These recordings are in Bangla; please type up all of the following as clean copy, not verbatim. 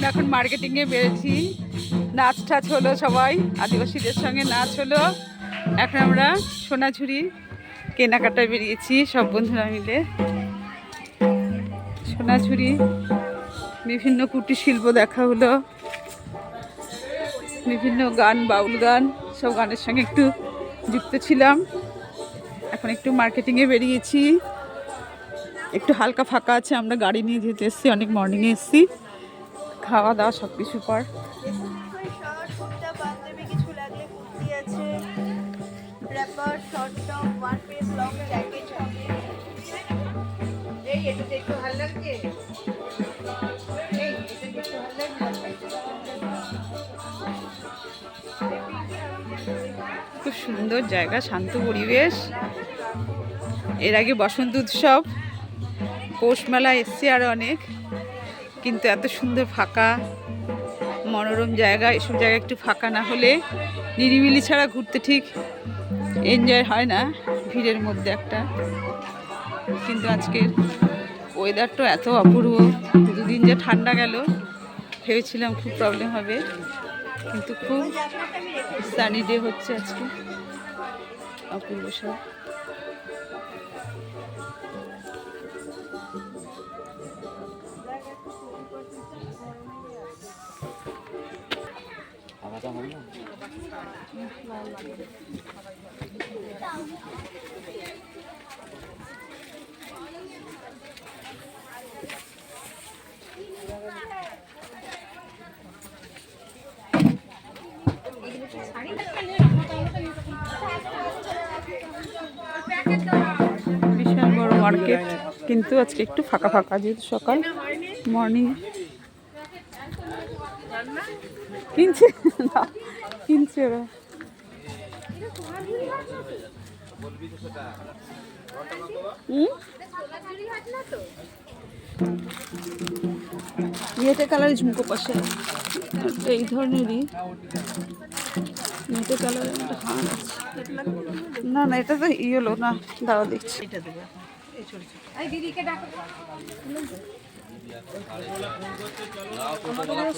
এখন মার্কেটিং এ বেরিয়েছি, নাচ টাচ হলো, সবাই আদিবাসীদের সঙ্গে নাচ হলো। এখন আমরা সোনাঝুরি কেনাকাটায় বেরিয়েছি সব বন্ধুরা মিলে। সোনাঝুরি বিভিন্ন কুটির শিল্প দেখা হলো, বিভিন্ন গান, বাউল গান, সব গানের সঙ্গে একটু যুক্ত ছিলাম। এখন একটু মার্কেটিংয়ে বেরিয়েছি, একটু হালকা ফাঁকা আছে, আমরা গাড়ি নিয়ে যেতে এসেছি, অনেক মর্নিংয়ে এসেছি, খাওয়া দাওয়া সব কিছু পর। খুব সুন্দর জায়গা, শান্ত পরিবেশ। এর আগে বসন্ত উৎসব, পৌষ মেলা এসছি আরও অনেক, কিন্তু এত সুন্দর ফাঁকা মনোরম জায়গা, এসব জায়গা একটু ফাঁকা না হলে নিরিবিলি ছাড়া ঘুরতে ঠিক এনজয় হয় না, ভিড়ের মধ্যে একটা। কিন্তু আজকের ওয়েদারটা এত অপূর্ব, দুদিন যে ঠান্ডা গেল ভেবেছিলাম খুব প্রবলেম হবে, কিন্তু খুব সানি ডে হচ্ছে আজকে, অপূর্ব সব। বিশাল বড় মার্কেট, কিন্তু আজকে একটু ফাঁকা ফাঁকা, যেহেতু সকাল মর্নিং। কিনছে না, কিনছে ওরা। মেটে কালারের ঝুমকো পাশে এই ধরনেরই মেটে কালারের একটা হার আছে। না না, এটা তো ইয়েলো না, দাঁড়া দেখছি।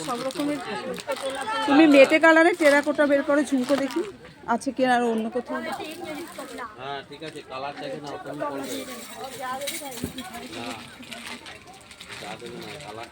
সব রকমের থাকে। তুমি মেটে কালারের টেরাকোটা বের করে ঝুমকো দেখি আছে কি আর অন্য কোথাও। হ্যাঁ ঠিক আছে, কালার দেখে নাও তুমি, করবে না যা দেবে না কালার।